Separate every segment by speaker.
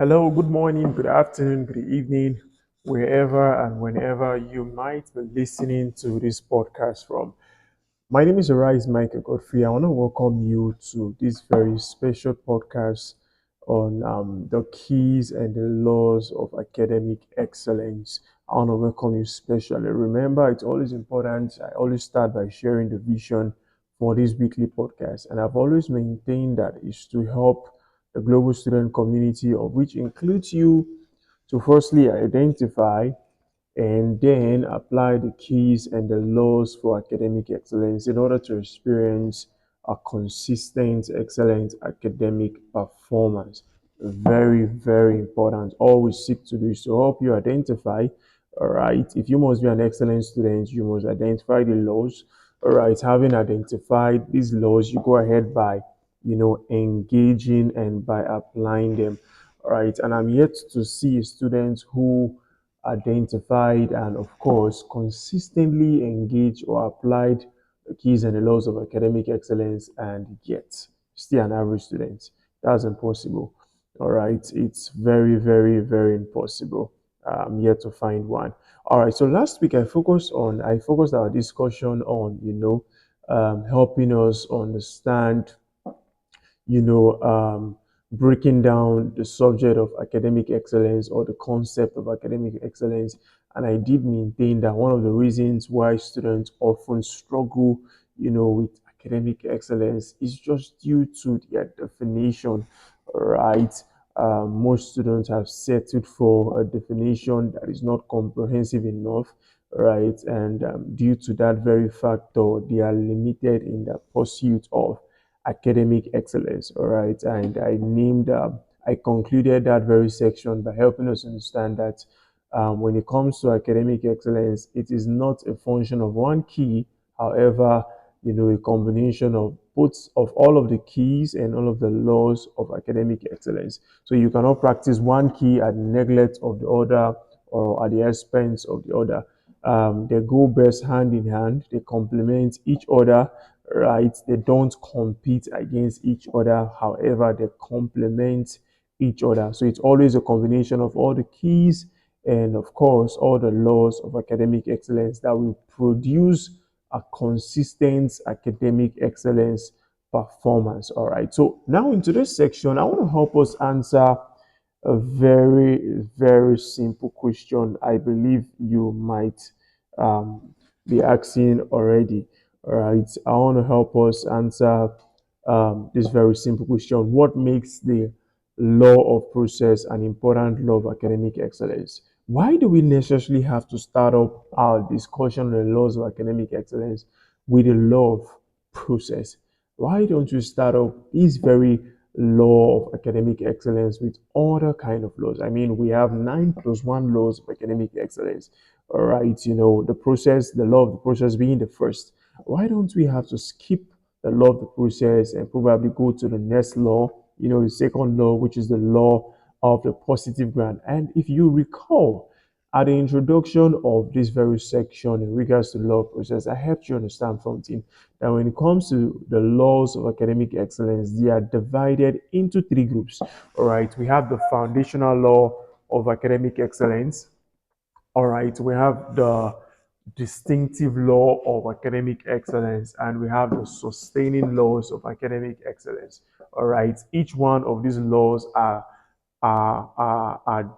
Speaker 1: Hello, good morning, good afternoon, good evening, wherever and whenever you might be listening to this podcast from. My name is Arise Michael Godfrey. I want to welcome you to this very special podcast on the keys and the laws of academic excellence. I want to welcome you specially. Remember, it's always important. I always start by sharing the vision for this weekly podcast, and I've always maintained that is to help the global student community, of which includes you, to firstly identify and then apply the keys and the laws for academic excellence in order to experience a consistent, excellent academic performance. Very, very important. All we seek to do is to help you identify, all right, if you must be an excellent student, you must identify the laws. All right, having identified these laws, you go ahead by, engaging and by applying them. All right, and I'm yet to see students who identified and, of course, consistently engaged or applied the keys and the laws of academic excellence and yet still an average student. That's impossible. All right. It's very, very, very impossible. I'm yet to find one. All right. So last week I focused our discussion on, helping us understand you know, breaking down the subject of academic excellence or the concept of academic excellence. And I did maintain that one of the reasons why students often struggle, with academic excellence is just due to their definition, right? Most students have settled for a definition that is not comprehensive enough, right? And due to that very factor, they are limited in their pursuit of academic excellence. All right. And I concluded that very section by helping us understand that when it comes to academic excellence, it is not a function of one key. However, a combination of both of all of the keys and all of the laws of academic excellence. So you cannot practice one key at the neglect of the other or at the expense of the other. They go best hand in hand. They complement each other, right? They don't compete against each other. However, they complement each other. So it's always a combination of all the keys and, of course, all the laws of academic excellence that will produce a consistent academic excellence performance. All right. So now into this section, I want to help us answer a very, very simple question I believe you might be asking already. All right. I want to help us answer this very simple question. What makes the law of process an important law of academic excellence? Why do we necessarily have to start up our discussion on the laws of academic excellence with the law of process? Why don't you start up this very law of academic excellence with other kind of laws? I mean, we have 9+1 laws of academic excellence. All right, the law of the process being the first. Why don't we have to skip the law of the process and probably go to the next law, the second law, which is the law of the positive grant? And if you recall, at the introduction of this very section in regards to law of process, I helped you understand something that when it comes to the laws of academic excellence, they are divided into three groups. All right, we have the foundational law of academic excellence. All right, we have the distinctive law of academic excellence and we have the sustaining laws of academic excellence. All right, each one of these laws are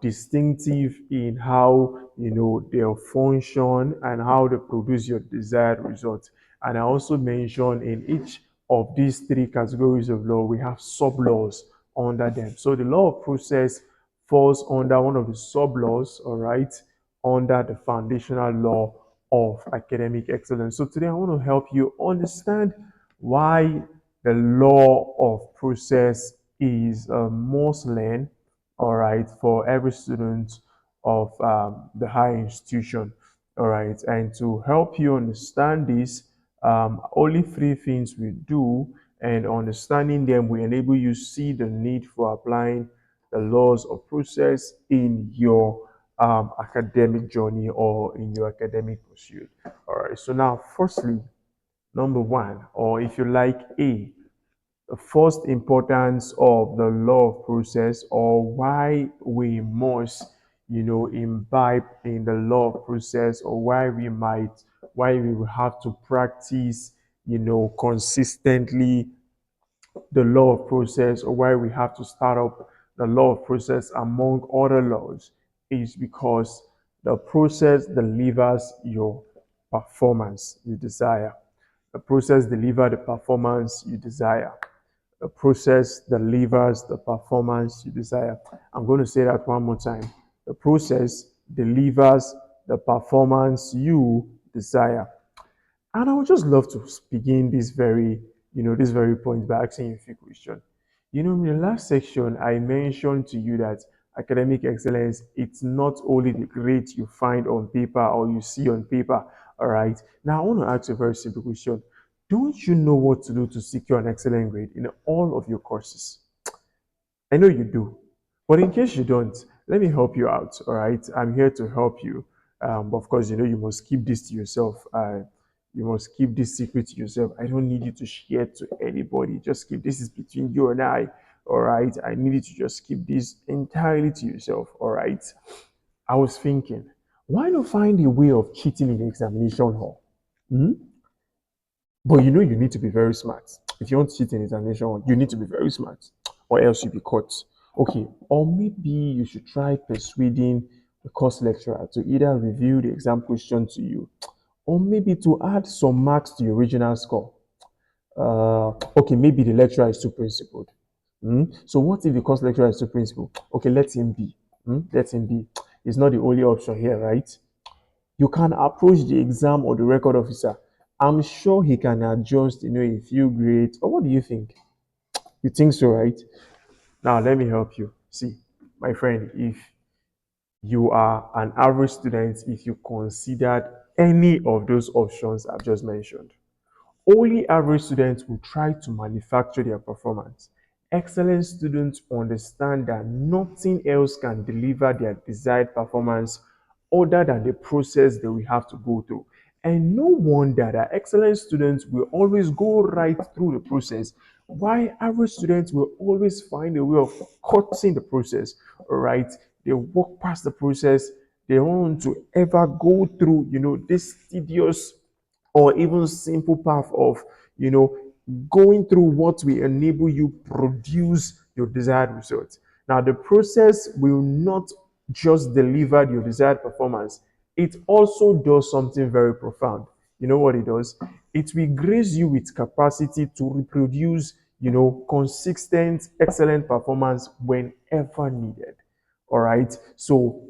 Speaker 1: distinctive in how they function and how they produce your desired result. And I also mentioned in each of these three categories of law, we have sub laws under them. So the law of process falls under one of the sub laws, all right, under the foundational law of academic excellence. So today I want to help you understand why the law of process is a must learn, all right, for every student of the higher institution, all right. And to help you understand this, only three things we do, and understanding them will enable you see the need for applying the laws of process in your academic journey or in your academic pursuit. All right. So now, firstly, number one, or if you like, A, the first importance of the law of process, or why we must, imbibe in the law of process, or why we will have to practice, consistently the law of process, or why we have to start up the law of process among other laws, is because the process delivers your performance you desire. The process delivers the performance you desire. The process delivers the performance you desire. I'm going to say that one more time. The process delivers the performance you desire. And I would just love to begin this very point by asking you a few questions. In the last section, I mentioned to you that academic excellence, it's not only the grades you find on paper or you see on paper. All right. Now, I want to ask you a very simple question. Don't you know what to do to secure an excellent grade in all of your courses? I know you do. But in case you don't, let me help you out. All right. I'm here to help you. But of course, you must keep this to yourself. You must keep this secret to yourself. I don't need you to share to anybody. Just keep this is between you and I. All right. I need you to just keep this entirely to yourself. All right. I was thinking, why not find a way of cheating in the examination hall? Hmm? But you need to be very smart. If you want to cheat in examination, you need to be very smart, or else you'll be caught. Okay, or maybe you should try persuading the course lecturer to either review the exam question to you, or maybe to add some marks to your original score. Okay, maybe the lecturer is too principled. So what if the course lecturer is too principled? Okay, let him be. Let him be. It's not the only option here, right? You can approach the exam or the record officer. I'm sure he can adjust, a few grades. Or what do you think? You think so, right? Now, let me help you. See, my friend, if you are an average student, if you considered any of those options I've just mentioned, only average students will try to manufacture their performance. Excellent students understand that nothing else can deliver their desired performance other than the process that we have to go through. And no wonder that excellent students will always go right through the process, while average students will always find a way of cutting the process, all right? They walk past the process. They don't want to ever go through, this tedious or even simple path of you know going through what will enable you produce your desired results. Now the process will not just deliver your desired performance, it also does something very profound. You know what it does? It will grace you with capacity to reproduce consistent excellent performance whenever needed. All right, so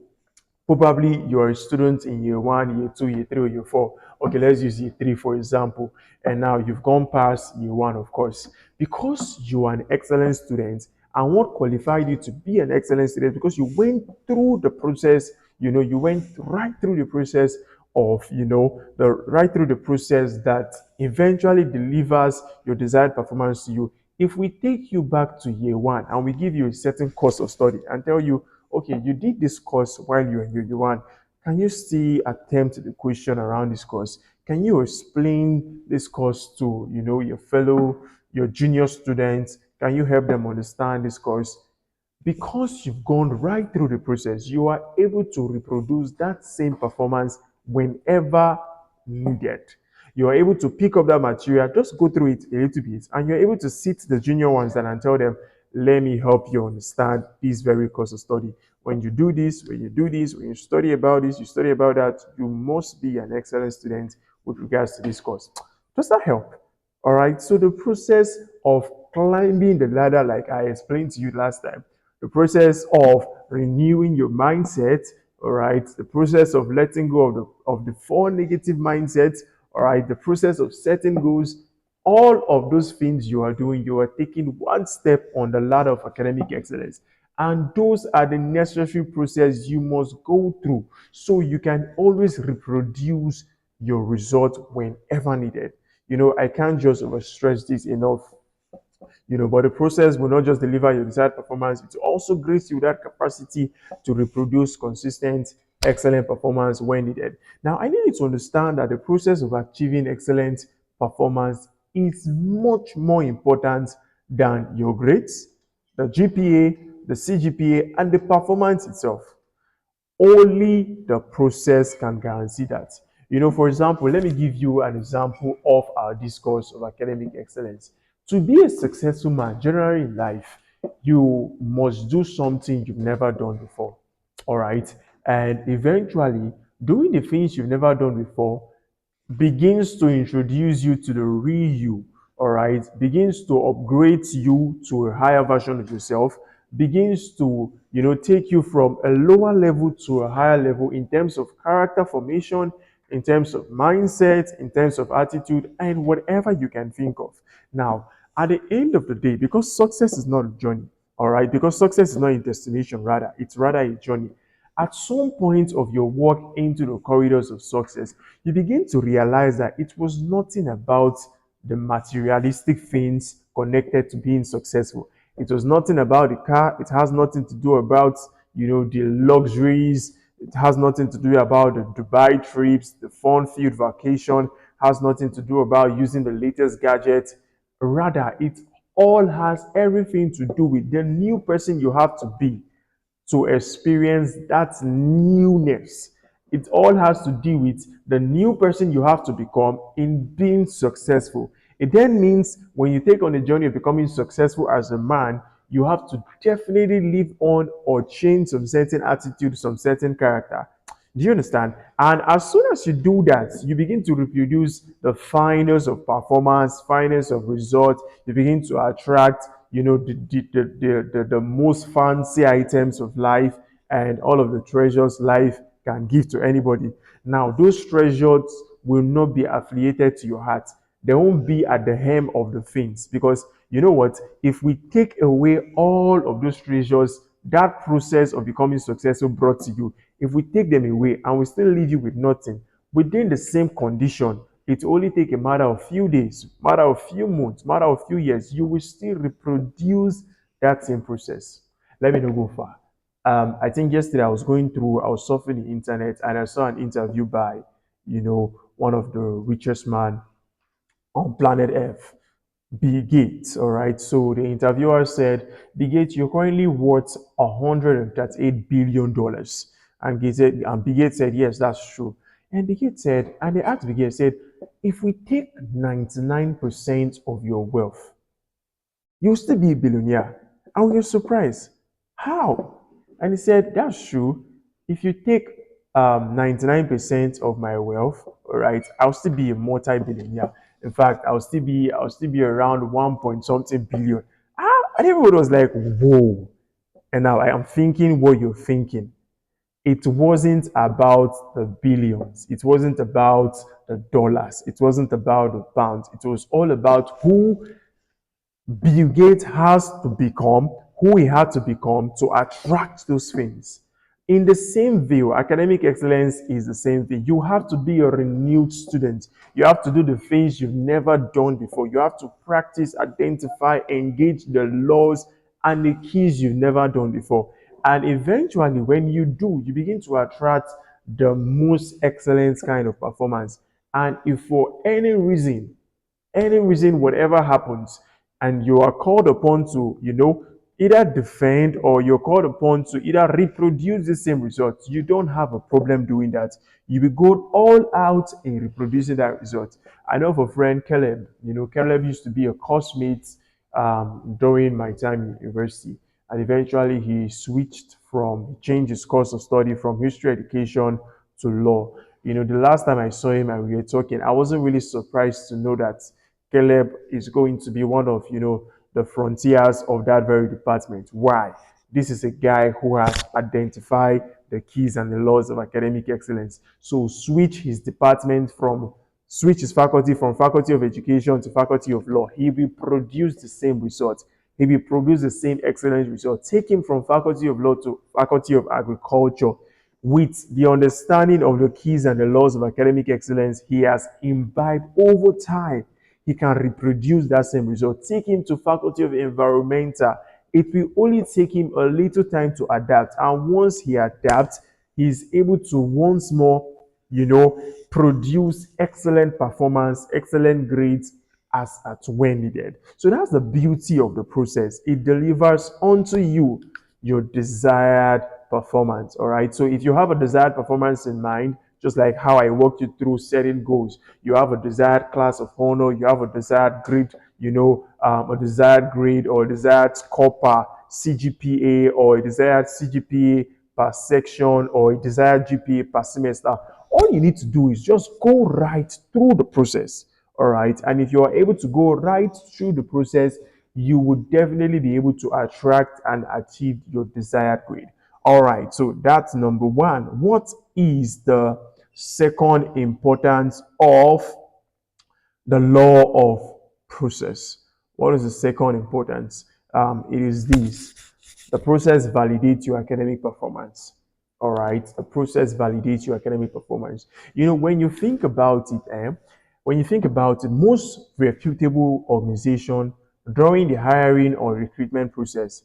Speaker 1: probably you're a student in year one, year two, year three, or year four. Okay, let's use year three for example. And now you've gone past year one, of course, because you are an excellent student. And what qualified you to be an excellent student? Because you went through the process. You went right through the process of the right through the process that eventually delivers your desired performance to you. If we take you back to year one and we give you a certain course of study and tell you, okay, you did this course while you're in year one, can you still attempt the question around this course? Can you explain this course to your junior students? Can you help them understand this course? Because you've gone right through the process, you are able to reproduce that same performance whenever needed. You are able to pick up that material, just go through it a little bit, and you're able to sit the junior ones and tell them, let me help you understand this very course of study. When you do this, when you study about this, you study about that, you must be an excellent student with regards to this course. Does that help? All right. So the process of climbing the ladder, like I explained to you last time, the process of renewing your mindset, all right, the process of letting go of the four negative mindsets, all right, the process of setting goals, all of those things you are doing, you are taking one step on the ladder of academic excellence. And those are the necessary process you must go through so you can always reproduce your result whenever needed. I can't just overstress this enough. But the process will not just deliver your desired performance, it will also grace you with that capacity to reproduce consistent, excellent performance when needed. Now, I need you to understand that the process of achieving excellent performance is much more important than your grades, the GPA, the CGPA, and the performance itself. Only the process can guarantee that. For example, let me give you an example of our discourse of academic excellence. To be a successful man, generally in life, you must do something you've never done before. All right. And eventually, doing the things you've never done before begins to introduce you to the real you, all right, begins to upgrade you to a higher version of yourself, begins to, take you from a lower level to a higher level in terms of character formation, in terms of mindset, in terms of attitude, and whatever you can think of. Now, at the end of the day, because success is not a journey, all right, because success is not a destination, rather, it's rather a journey. At some point of your walk into the corridors of success, you begin to realize that it was nothing about the materialistic things connected to being successful. It was nothing about the car. It has nothing to do about, the luxuries. It has nothing to do about the Dubai trips, the fun-filled vacation. Has nothing to do about using the latest gadget. Rather, it all has everything to do with the new person you have to be to experience that newness. It all has to do with the new person you have to become in being successful. It then means when you take on the journey of becoming successful as a man, you have to definitely live on or change some certain attitude, some certain character. Do you understand? And as soon as you do that, you begin to reproduce the finest of performance, finest of result. You begin to attract, the most fancy items of life and all of the treasures life can give to anybody. Now, those treasures will not be affiliated to your heart. They won't be at the hem of the things because you know what? If we take away all of those treasures that process of becoming successful brought to you, if we take them away and we still leave you with nothing, within the same condition, it only take a matter of few days, matter of few months, matter of few years, you will still reproduce that same process. Let me not go far. I think yesterday I was surfing the internet and I saw an interview by, one of the richest man on planet Earth, Bill Gates. All right. So the interviewer said, Bill Gates, you're currently worth $138 billion. And Bill Gates said, yes, that's true. And Bill Gates said, and they asked Bill Gates, said, if we take 99% of your wealth, you'll still be a billionaire. And we were surprised. How? And he said, that's true. If you take 99% of my wealth, all right, I'll still be a multi-billionaire. In fact, I'll still be around 1 point something billion. And everybody was like, whoa. And now I am thinking what you're thinking. It wasn't about the billions. It wasn't about the dollars. It wasn't about the pounds. It was all about who Bill Gates has to become, who he had to become to attract those things. In the same view, academic excellence is the same thing. You have to be a renewed student. You have to do the things you've never done before. You have to practice, identify, engage the laws and the keys you've never done before. And eventually, when you do, you begin to attract the most excellent kind of performance. And if for any reason, whatever happens, and you are called upon to, either defend or you're called upon to either reproduce the same results, you don't have a problem doing that. You will go all out in reproducing that result. I know of a friend, Caleb. Caleb used to be a coursemate during my time in university. And eventually he changed his course of study from history education to law. The last time I saw him and we were talking, I wasn't really surprised to know that Caleb is going to be one of, the frontiers of that very department. Why? This is a guy who has identified the keys and the laws of academic excellence. So switch his faculty from faculty of education to faculty of law. He will produce the same results. He will produce the same excellent results. Take him from faculty of law to faculty of agriculture with the understanding of the keys and the laws of academic excellence he has imbibed over time. He can reproduce that same result. Take him to faculty of environmental. It will only take him a little time to adapt. And once he adapts, he's able to once more, produce excellent performance, excellent grades, as at when needed. So that's the beauty of the process. It delivers unto you your desired performance. All right. So if you have a desired performance in mind, just like how I walked you through setting goals, you have a desired class of honor, you have a desired grade, a desired grade or a desired score per CGPA or a desired CGPA per section or a desired GPA per semester. All you need to do is just go right through the process. All right. And if you are able to go right through the process, you would definitely be able to attract and achieve your desired grade. All right. So that's number one. What is the second importance of the law of process? What is the second importance? It is this: the process validates your academic performance. All right, the process validates your academic performance. When you think about it, most reputable organization during the hiring or recruitment process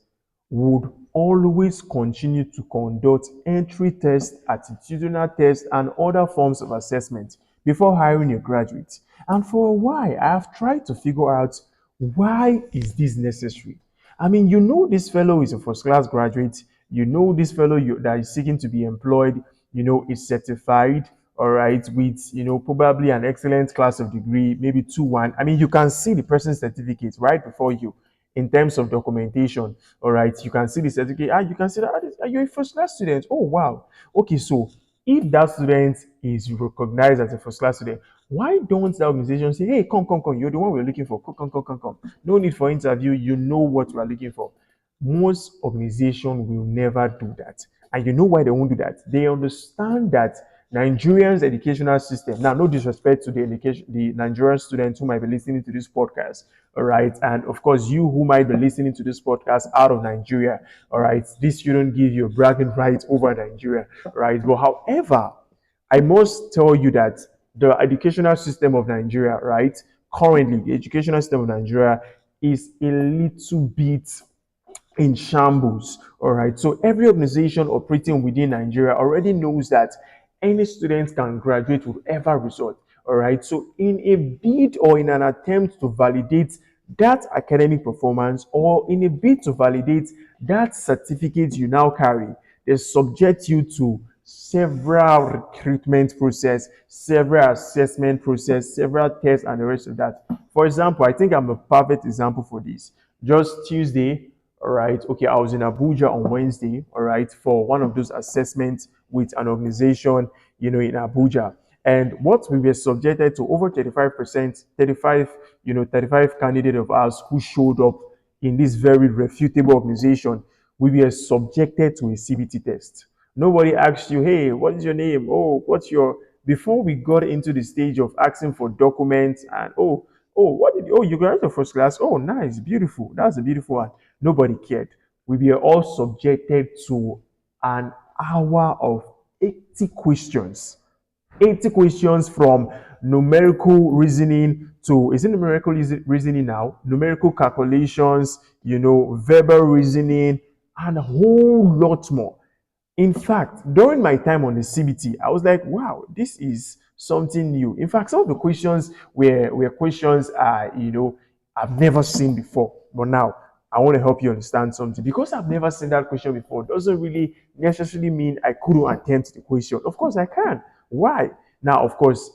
Speaker 1: would always continue to conduct entry tests, attitudinal tests, and other forms of assessment before hiring a graduate. And for a while, I have tried to figure out, why is this necessary? I mean, this fellow is a first class graduate. This fellow that is seeking to be employed, is certified, all right, with, probably an excellent class of degree, maybe 2-1. I mean, you can see the person's certificate right before you in terms of documentation. All right, you can see the certificate. You can see that, are you a first class student? Oh, wow. Okay, so if that student is recognized as a first class student, why don't the organization say, hey, come, come, come, you're the one we're looking for. Come, come, come, come, come. No need for interview. You know what we're looking for. Most organizations will never do that. And you know why they won't do that? They understand that Nigerians' educational system, now, no disrespect to the Nigerian students who might be listening to this podcast, all right? And of course, you who might be listening to this podcast out of Nigeria, all right? This shouldn't give you a bragging right over Nigeria, right? But however, I must tell you that the educational system of Nigeria, right? Currently, the educational system of Nigeria is a little bit in shambles. All right. So every organization operating within Nigeria already knows that any student can graduate with ever result. All right. So in a bid or in an attempt to validate that academic performance, or in a bid to validate that certificate you now carry, they subject you to several recruitment process, several assessment process, several tests, and the rest of that. For example, I think I'm a perfect example for this. Just Tuesday, all right, okay, I was in Abuja on Wednesday, all right, for one of those assessments with an organization, in Abuja. And what we were subjected to, over 35%, 35 candidate of ours who showed up in this very reputable organization, we were subjected to a CBT test. Nobody asked you, hey, what is your name? Oh, what's your, before we got into the stage of asking for documents and, you graduated first class. Oh, nice, beautiful. That's a beautiful one. Nobody cared. We were all subjected to an hour of 80 questions. 80 questions, from numerical reasoning to, is it numerical reasoning now? Numerical calculations, verbal reasoning, and a whole lot more. In fact, during my time on the CBT, I was like, wow, this is something new. In fact, some of the questions were questions I've never seen before. But now I want to help you understand something. Because I've never seen that question before doesn't really necessarily mean I couldn't attempt the question. Of course I can. Why? Now, of course,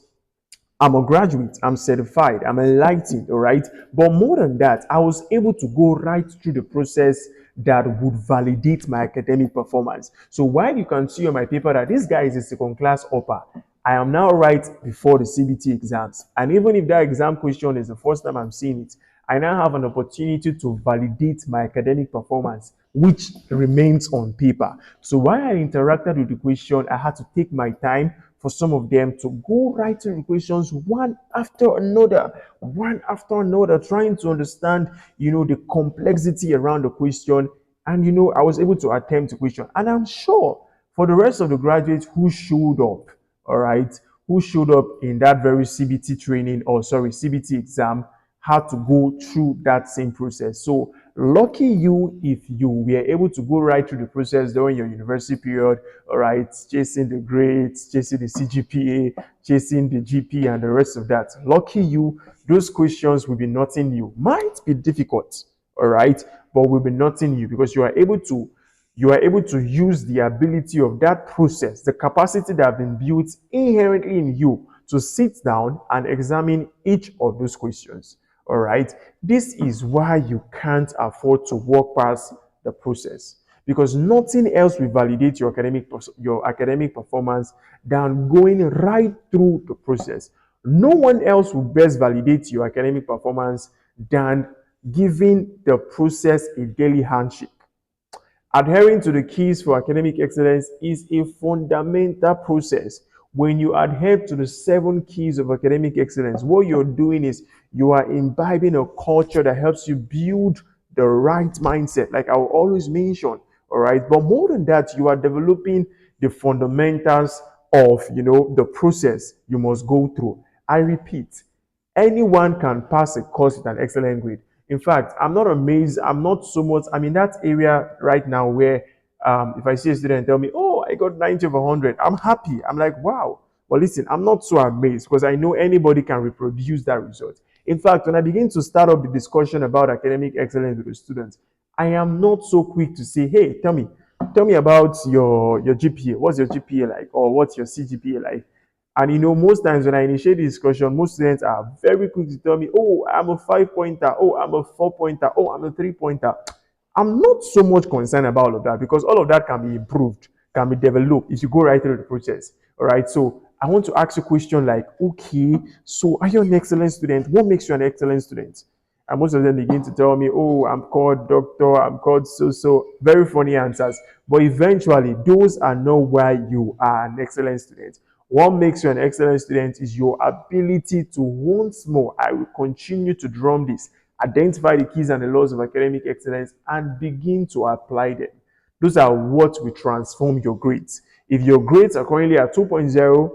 Speaker 1: I'm a graduate, I'm certified, I'm enlightened, all right? But more than that, I was able to go right through the process that would validate my academic performance. So while you can see on my paper that this guy is a second class upper, I am now right before the CBT exams. And even if that exam question is the first time I'm seeing it, I now have an opportunity to validate my academic performance, which remains on paper. So while I interacted with the question, I had to take my time for some of them to go right through the questions one after another, trying to understand, the complexity around the question. And, I was able to attempt the question. And I'm sure for the rest of the graduates who showed up, all right, who showed up in that very CBT training, or sorry, CBT exam, had to go through that same process. So Lucky you if you were able to go right through the process during your university period, all right, chasing the grades, chasing the CGPA, chasing the GP, and the rest of that. Lucky you, those questions will be nothing new. Might be difficult, all right, but will be nothing new because you are able to use the ability of that process, the capacity that have been built inherently in you to sit down and examine each of those questions. All right. This is why you can't afford to walk past the process because nothing else will validate your academic performance than going right through the process. No one else will best validate your academic performance than giving the process a daily handshake. Adhering to the keys for academic excellence is a fundamental process. When you adhere to the 7 keys of academic excellence, what you're doing is you are imbibing a culture that helps you build the right mindset, like I will always mention. All right. But more than that, you are developing the fundamentals of the process you must go through. I repeat, anyone can pass a course with an excellent grade. In fact, I'm not amazed. I'm not so much. I'm in that area right now where if I see a student tell me, "Oh, I got 90 over 100," I'm happy. I'm like, "Wow." But listen, I'm not so amazed because I know anybody can reproduce that result. In fact, when I begin to start up the discussion about academic excellence with the students, I am not so quick to say, "Hey, tell me about your GPA. What's your GPA like, or what's your CGPA like?" And most times when I initiate the discussion, most students are very quick to tell me, "Oh, I'm a 5 pointer. Oh, I'm a 4 pointer. Oh, I'm a 3 pointer." I'm not so much concerned about all of that because all of that can be improved, can be developed if you go right through the process. All right. So I want to ask you a question like, okay, so are you an excellent student? What makes you an excellent student? And most of them begin to tell me, "Oh, I'm called doctor, I'm called so." Very funny answers. But eventually, those are not why you are an excellent student. What makes you an excellent student is your ability to, once more, I will continue to drum this, identify the keys and the laws of academic excellence and begin to apply them. Those are what will transform your grades. If your grades are currently at 2.0,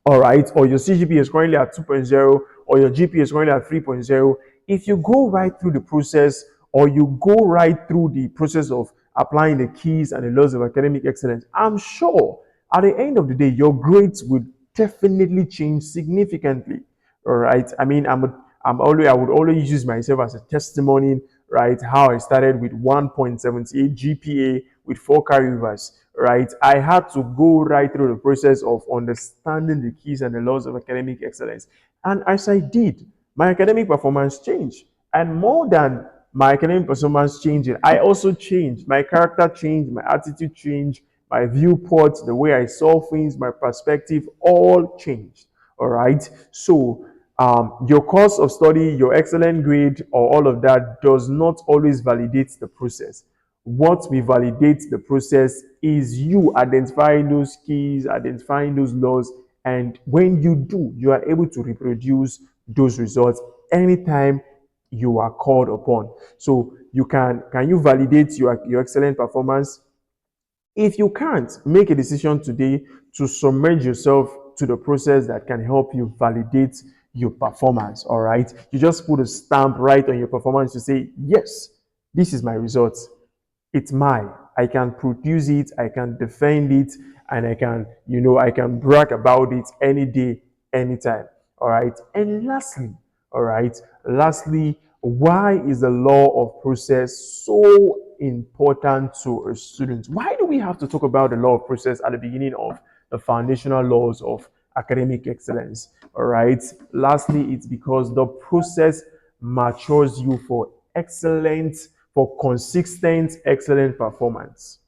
Speaker 1: all right, or your CGPA is currently at 2.0, or your GPA is currently at 3.0, if you go right through the process, or you go right through the process of applying the keys and the laws of academic excellence, I'm sure at the end of the day, your grades would definitely change significantly. All right. I mean, I would always use myself as a testimony, right? How I started with 1.78 GPA with 4 carryovers, right? I had to go right through the process of understanding the keys and the laws of academic excellence. And as I did, my academic performance changed. And more than my academic performance changing, I also changed. My character changed, my attitude changed, my viewport, the way I saw things, my perspective, all changed. All right. So, your course of study, your excellent grade, or all of that does not always validate the process. What will validate the process is you identifying those keys, identifying those laws, and when you do, you are able to reproduce those results anytime you are called upon. So you can you validate your excellent performance? If you can't, make a decision today to submerge yourself to the process that can help you validate your performance. All right. You just put a stamp right on your performance to say, "Yes, this is my results. It's mine. I can produce it, I can defend it, and I can brag about it any day, anytime." All right. And lastly, why is the law of process so important to a student? Why do we have to talk about the law of process at the beginning of the foundational laws of academic excellence? All right. Lastly, it's because the process matures you for consistent, excellent performance.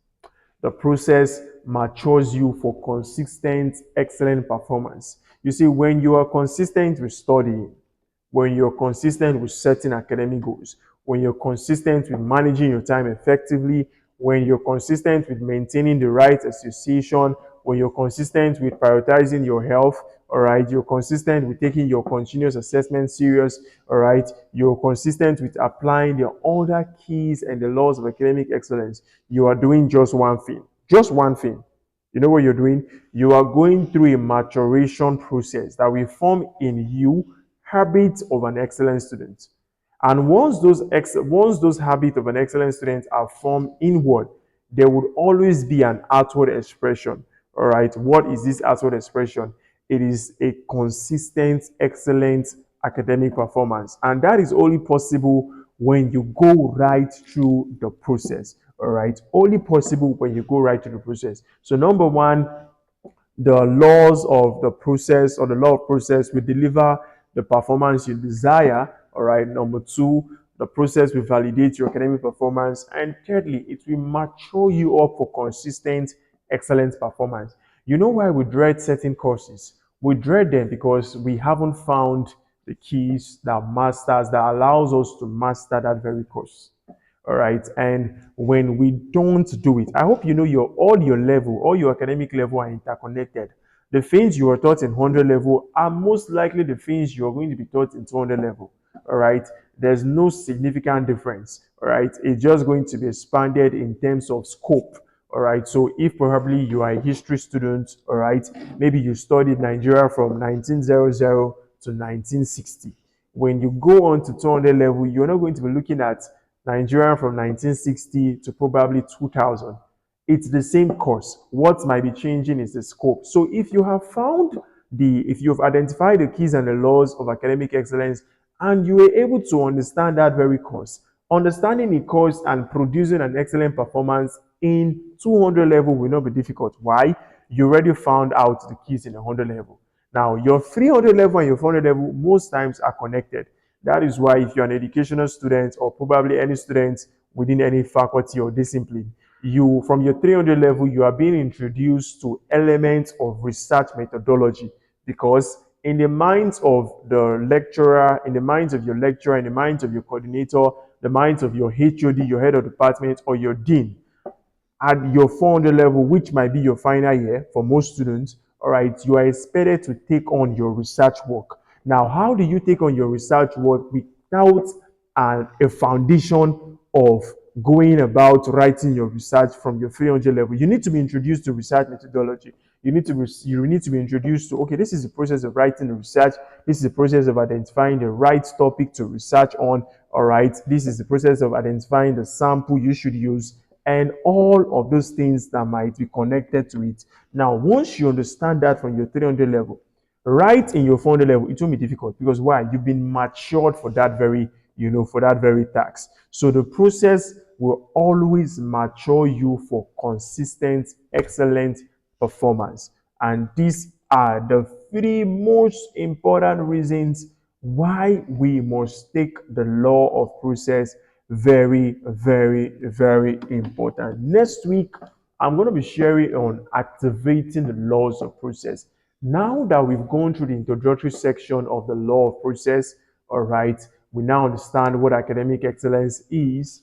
Speaker 1: The process matures you for consistent, excellent performance. You see, when you are consistent with studying, when you're consistent with setting academic goals, when you're consistent with managing your time effectively, when you're consistent with maintaining the right association, when you're consistent with prioritizing your health, all right, you're consistent with taking your continuous assessment serious, all right, you're consistent with applying the other keys and the laws of academic excellence, you are doing just one thing. Just one thing. You know what you're doing? You are going through a maturation process that will form in you habits of an excellent student. And once those habits of an excellent student are formed inward, there would always be an outward expression. All right. What is this outward expression? It is a consistent, excellent academic performance. And that is only possible when you go right through the process. All right. Only possible when you go right through the process. So, number one, the laws of the process or the law of process will deliver the performance you desire. All right. Number two, the process will validate your academic performance. And thirdly, it will mature you up for consistent, excellent performance. You know why we dread certain courses? We dread them because we haven't found the keys that allows us to master that very course. All right. And when we don't do it, I hope you know all your academic level are interconnected. The things you are taught in 100 level are most likely the things you're going to be taught in 200 level. All right. There's no significant difference. All right. It's just going to be expanded in terms of scope. All right. So if probably you are a history student, all right, maybe you studied Nigeria from 1900 to 1960. When you go on to 200 level, you're not going to be looking at Nigeria from 1960 to probably 2000. It's the same course. What might be changing is the scope. So if you've identified the keys and the laws of academic excellence and you were able to understand that very course, understanding the course and producing an excellent performance in 200 level will not be difficult. Why? You already found out the keys in the 100 level. Now, your 300 level and your 400 level most times are connected. That is why if you're an educational student or probably any student within any faculty or discipline, you from your 300 level, you are being introduced to elements of research methodology because in the minds of the lecturer, in the minds of your lecturer, in the minds of your coordinator, the minds of your HOD, your head of department, or your dean, at your 400 level, which might be your final year for most students, all right, you are expected to take on your research work. Now, how do you take on your research work without a foundation of going about writing your research from your 300 level? You need to be introduced to research methodology. You need to be introduced to, okay, this is the process of writing the research. This is the process of identifying the right topic to research on. All right, this is the process of identifying the sample you should use and all of those things that might be connected to it. Now, once you understand that from your 300 level, right in your 400 level, it won't be difficult because why? You've been matured for that for that very task. So the process will always mature you for consistent, excellent performance. And these are the three most important reasons why we must take the law of process very, very, very important. Next week, I'm going to be sharing on activating the laws of process. Now that we've gone through the introductory section of the law of process, all right, we now understand what academic excellence is.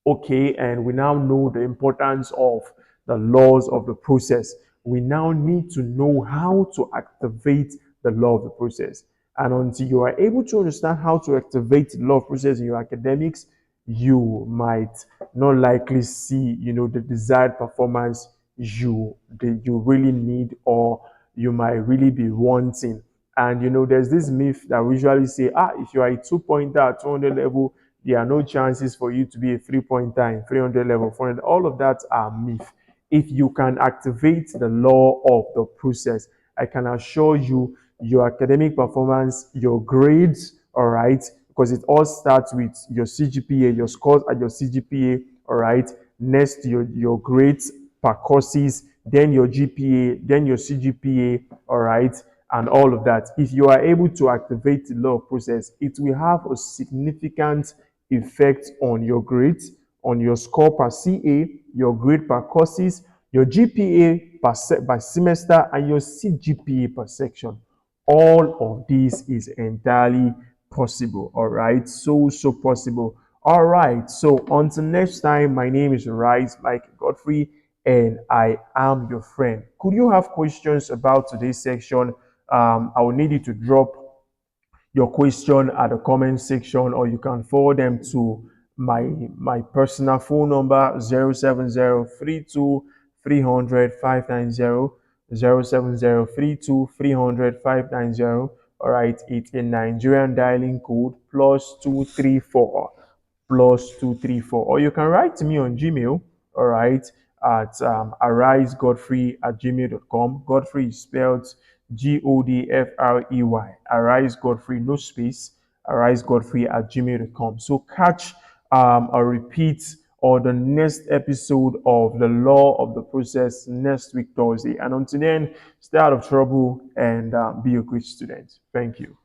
Speaker 1: Okay, and we now know the importance of the laws of the process. We now need to know how to activate the law of the process. And until you are able to understand how to activate the law of process in your academics, you might not likely see, the desired performance you really need or you might really be wanting. And there's this myth that we usually say, if you are a 2 pointer at 200 level, there are no chances for you to be a 3 pointer in 300 level, 400. All of that are myth. If you can activate the law of the process, I can assure you your academic performance, your grades, all right, because it all starts with your CGPA, your scores at your CGPA, all right, next your grades per courses, then your GPA, then your CGPA, all right, and all of that. If you are able to activate the law of process, it will have a significant effect on your grades, on your score per CA, your grade per courses, your GPA by semester, and your CGPA per section. All of this is entirely possible. All right, so possible. All right, so until next time, my name is Rise Mike Godfrey, and I am your friend. Could you have questions about today's section? I will need you to drop your question at the comment section, or you can forward them to my personal phone number 07032 300 590 07032 300 590. All right, it's a Nigerian dialing code +234 +234, or you can write to me on Gmail, all right, at arisegodfrey@gmail.com. Godfrey is spelled Godfrey, Arise Godfrey, no space, arisegodfrey@gmail.com. So catch a repeat or the next episode of the Law of the Process next week, Thursday. And until then, stay out of trouble and be a great student. Thank you.